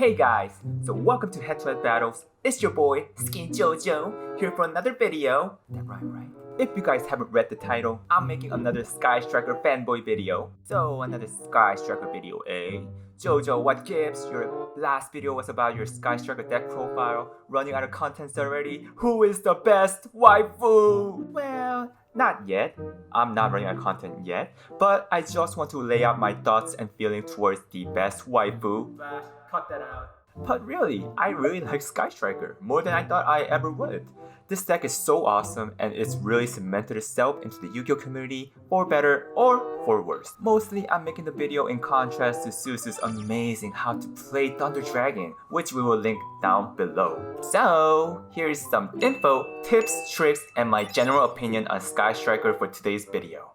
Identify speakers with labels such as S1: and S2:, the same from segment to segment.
S1: Hey guys, so welcome to Head2Head Battles. It's your boy, Skin Jojo, here for another video. That rhyme, right? If you guys haven't read the title, I'm making another Sky Striker fanboy video. So another Sky Striker video, eh? Jojo, what gives? Your last video was about your Sky Striker deck profile, running out of contents already. Who is the best waifu? Well, not yet. I'm not running out of content yet, but I just want to lay out my thoughts and feelings towards the best waifu. Cut that out. But really, I really like Sky Striker more than I thought I ever would. This deck is so awesome and it's really cemented itself into the Yu-Gi-Oh community for better or for worse. Mostly, I'm making the video in contrast to Susu's amazing how to play Thunder Dragon, which we will link down below. So, here's some info, tips, tricks, and my general opinion on Sky Striker for today's video.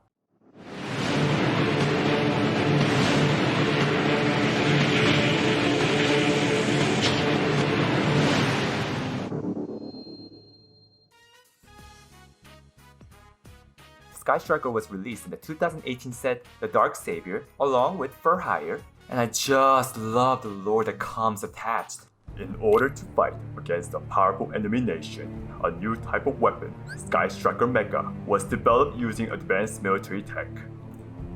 S1: Sky Striker was released in the 2018 set The Dark Savior, along with For Hire, and I just love the lore that comes attached. In order to fight against a powerful enemy nation, a new type of weapon, Sky Striker Mecha, was developed using advanced military tech.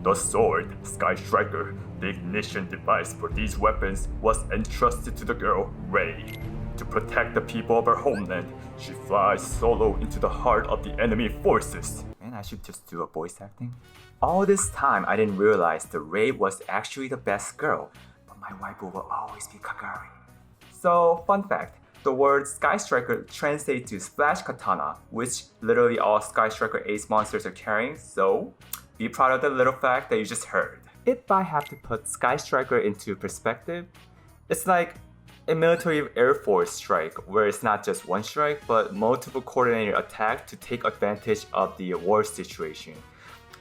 S1: The sword, Sky Striker, the ignition device for these weapons, was entrusted to the girl, Raye. To protect the people of her homeland, she flies solo into the heart of the enemy forces. Man, I should just do a voice acting. All this time, I didn't realize the Raye was actually the best girl, but my waifu will always be Kagari. So, fun fact, the word Sky Striker translates to Splash Katana, which literally all Sky Striker Ace monsters are carrying, so be proud of the little fact that you just heard. If I have to put Sky Striker into perspective, it's like a military Air Force strike where it's not just one strike but multiple coordinated attack to take advantage of the war situation.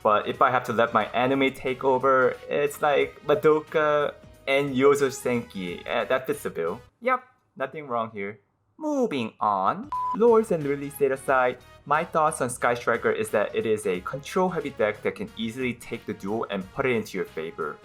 S1: But if I have to let my anime take over, it's like Madoka and Yozo Senki. That fits the bill. Yep, nothing wrong here. Moving on. Lores and release date aside, my thoughts on Sky Striker is that it is a control heavy deck that can easily take the duel and put it into your favor.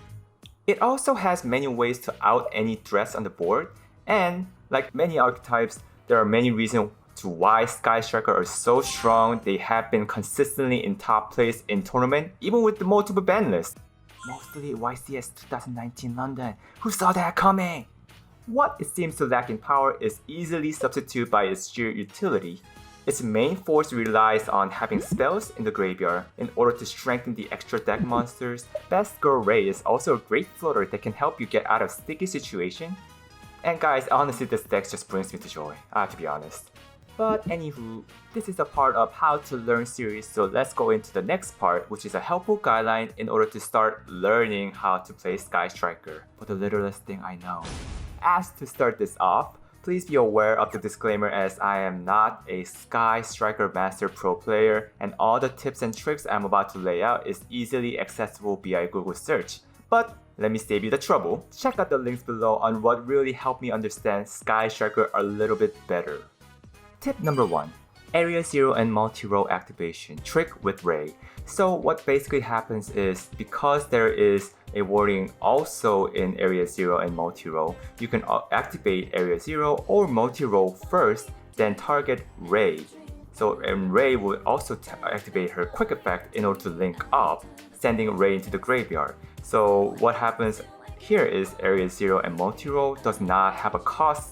S1: It also has many ways to out any threats on the board, and like many archetypes, there are many reasons to why Sky Striker are so strong. They have been consistently in top place in tournament, even with the multiple ban lists. Mostly YCS 2019 London. Who saw that coming? What it seems to lack in power is easily substituted by its sheer utility. Its main force relies on having spells in the graveyard in order to strengthen the extra deck monsters. Best Girl Raye is also a great floater that can help you get out of sticky situation. And guys, honestly this deck just brings me to joy, I have to be honest. But anywho, this is a part of How to Learn series, so let's go into the next part, which is a helpful guideline in order to start learning how to play Sky Striker, for the littlest thing I know. As to start this off, please be aware of the disclaimer as I am not a Sky Striker Master Pro player and all the tips and tricks I'm about to lay out is easily accessible via Google search. But let me save you the trouble. Check out the links below on what really helped me understand Sky Striker a little bit better. Tip number 1. Area 0 and multi-role activation trick with Raye. So what basically happens is because there is a wording also in Area 0 and multi-role, you can activate Area 0 or multi-role first, then target Raye. So and Raye will also activate her quick effect in order to link up, sending Raye into the graveyard. So what happens here is Area 0 and multi-role does not have a cost,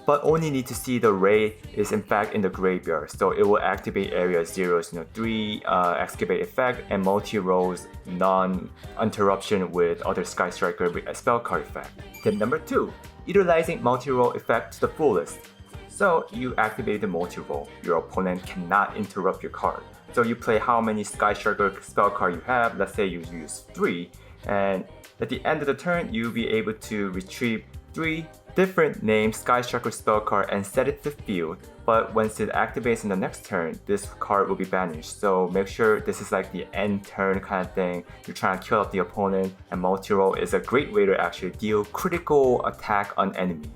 S1: but only need to see the Raye is in fact in the graveyard. So it will activate Area 0's 3 excavate effect and multi-role's non-interruption with other Sky Striker spell card effect. Tip number 2. Utilizing multi-role effect to the fullest. So you activate the multi-role, your opponent cannot interrupt your card. So you play how many Sky Striker spell card you have, let's say you use 3, and at the end of the turn you'll be able to retrieve 3 different named Sky Striker spell card and set it to the field, but once it activates in the next turn, this card will be banished. So make sure this is like the end turn kind of thing. You're trying to kill off the opponent, and multi-role is a great way to actually deal critical attack on enemy.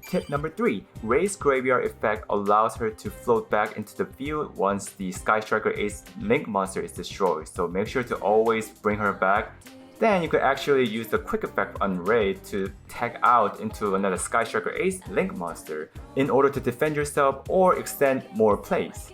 S1: Tip number 3. Raye's graveyard effect allows her to float back into the field once the Sky Striker Ace Link monster is destroyed, so make sure to always bring her back Then you could actually use the quick effect on Raye to tag out into another Sky Striker Ace Link monster in order to defend yourself or extend more plays.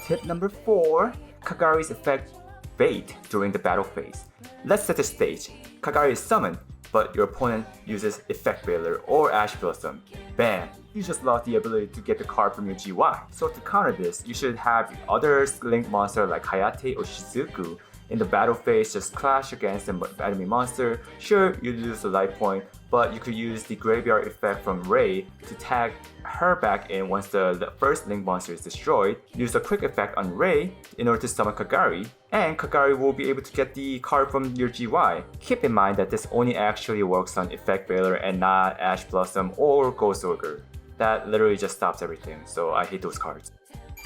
S1: Tip number 4, Kagari's effect Bait during the battle phase. Let's set the stage. Kagari is summoned, but your opponent uses Effect Veiler or Ash Blossom. Bam! You just lost the ability to get the card from your GY. So to counter this, you should have other Link monster like Hayate or Shizuku in the battle phase just clash against an enemy monster. Sure, you lose the life point, but you could use the graveyard effect from Raye to tag her back in once the first Link monster is destroyed. Use a quick effect on Raye in order to summon Kagari, and Kagari will be able to get the card from your GY. Keep in mind that this only actually works on Effect Veiler and not Ash Blossom or Ghost Ogre. That literally just stops everything, so I hate those cards.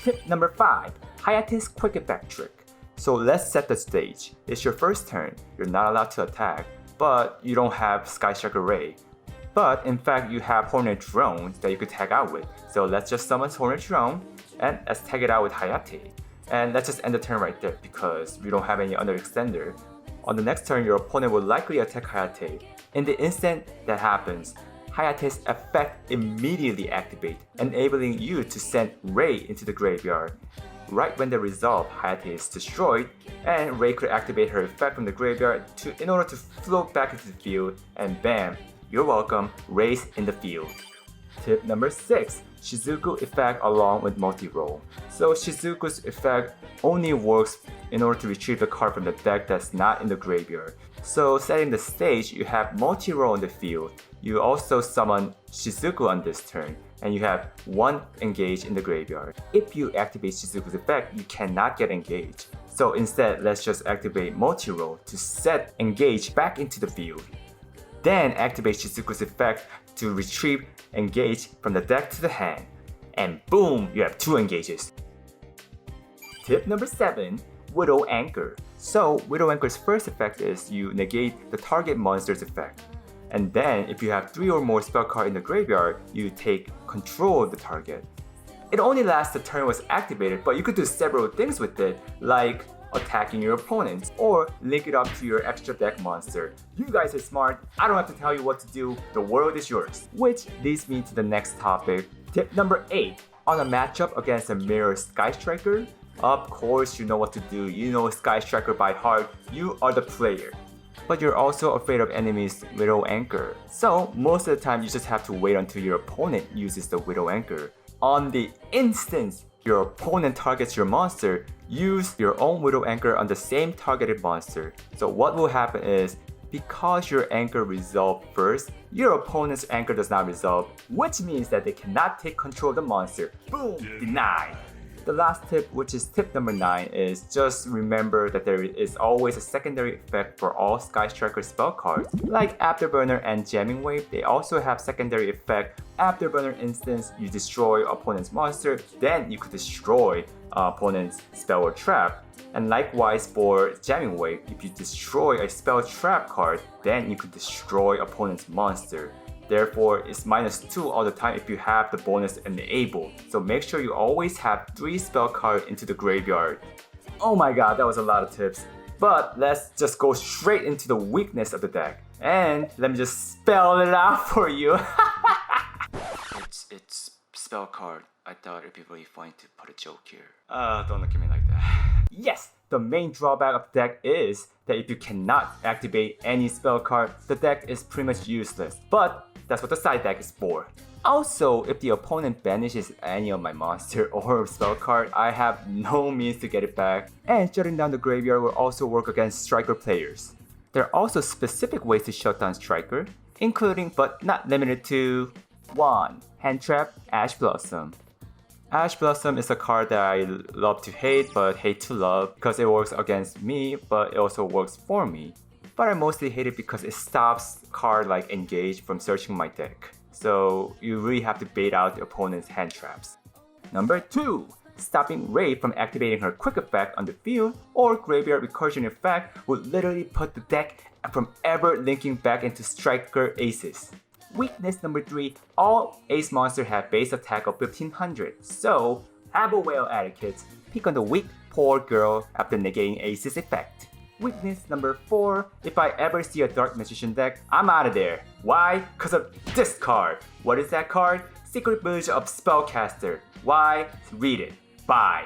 S1: Tip number 5, Hayate's quick effect trick. So let's set the stage. It's your first turn, you're not allowed to attack, but you don't have Sky Striker Raye. But in fact, you have Hornet Drone that you could tag out with. So let's just summon Hornet Drone and let's tag it out with Hayate. And let's just end the turn right there because we don't have any other extender. On the next turn, your opponent will likely attack Hayate. In the instant that happens, Hayate's effect immediately activates, enabling you to send Raye into the graveyard. Right when the resolve Hayate is destroyed, and Raye could activate her effect from the graveyard in order to float back into the field, and bam, you're welcome, Raye's in the field. Tip number 6, Shizuku effect along with Multi-Role. So Shizuku's effect only works in order to retrieve the card from the deck that's not in the graveyard. So setting the stage, you have Multi-Role in the field. You also summon Shizuku on this turn, and you have 1 engage in the graveyard. If you activate Shizuku's effect, you cannot get engaged. So instead, let's just activate Multi-Role to set engage back into the field. Then activate Shizuku's effect to retrieve engage from the deck to the hand. And boom, you have 2 engages. Tip number 7, Widow Anchor. So Widow Anchor's first effect is you negate the target monster's effect. And then if you have 3 or more spell cards in the graveyard, you take control of the target. It only lasts the turn was activated, but you could do several things with it, like attacking your opponents or link it up to your extra deck monster. You guys are smart, I don't have to tell you what to do, the world is yours. Which leads me to the next topic. Tip number 8, on a matchup against a mirror Sky Striker, of course you know what to do, you know Sky Striker by heart, you are the player. But you're also afraid of enemies' Widow Anchor. So most of the time you just have to wait until your opponent uses the Widow Anchor. On the instance your opponent targets your monster, use your own Widow Anchor on the same targeted monster. So what will happen is, because your anchor resolved first, your opponent's anchor does not resolve, which means that they cannot take control of the monster. Boom! Denied! The last tip, which is tip number 9, is just remember that there is always a secondary effect for all Sky Striker spell cards. Like Afterburner and Jamming Wave, they also have secondary effect. Afterburner instance, you destroy opponent's monster, then you could destroy opponent's spell or trap. And likewise for Jamming Wave, if you destroy a spell trap card, then you could destroy opponent's monster. Therefore, it's -2 all the time if you have the bonus enabled. So make sure you always have 3 spell cards into the graveyard. Oh my god, that was a lot of tips. But let's just go straight into the weakness of the deck. And let me just spell it out for you. It's spell card. I thought it'd be really fun to put a joke here. Don't look at me like that. Yes! The main drawback of the deck is that if you cannot activate any spell card, the deck is pretty much useless. But that's what the side deck is for. Also, if the opponent banishes any of my monster or spell card, I have no means to get it back. And shutting down the graveyard will also work against Striker players. There are also specific ways to shut down Striker, including but not limited to 1. Hand Trap, Ash Blossom. Ash Blossom is a card that I love to hate but hate to love because it works against me but it also works for me. But I mostly hate it because it stops card like Engage from searching my deck. So you really have to bait out the opponent's hand traps. Number 2. Stopping Raye from activating her quick effect on the field or graveyard recursion effect would literally put the deck from ever linking back into Striker Aces. Weakness number 3, all Ace monsters have base attack of 1500, so have a whale at it kids. Pick on the weak, poor girl after negating Ace's effect. Weakness number 4, if I ever see a Dark Magician deck, I'm out of there. Why? Because of this card. What is that card? Secret Village of Spellcaster. Why? Read it. Bye.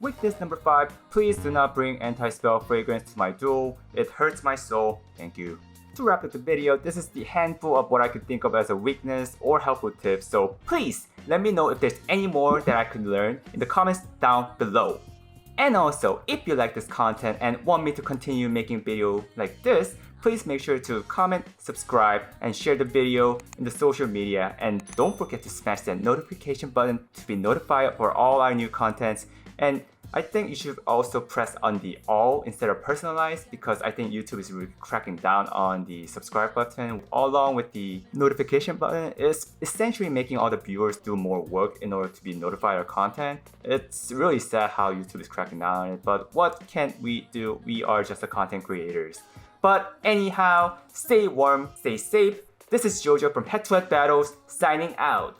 S1: Weakness number 5, please do not bring Anti-Sepll fragrance to my duel. It hurts my soul. Thank you. To wrap up the video, this is the handful of what I could think of as a weakness or helpful tips, so please let me know if there's any more that I could learn in the comments down below. And also, if you like this content and want me to continue making videos like this, please make sure to comment, subscribe, and share the video in the social media, and don't forget to smash that notification button to be notified for all our new contents. And I think you should also press on the all instead of personalized, because I think YouTube is really cracking down on the subscribe button along with the notification button. It's essentially making all the viewers do more work in order to be notified of content. It's really sad how YouTube is cracking down on it, but what can we do? We are just the content creators. But anyhow, stay warm, stay safe. This is Jojo from Head2Head Battles signing out.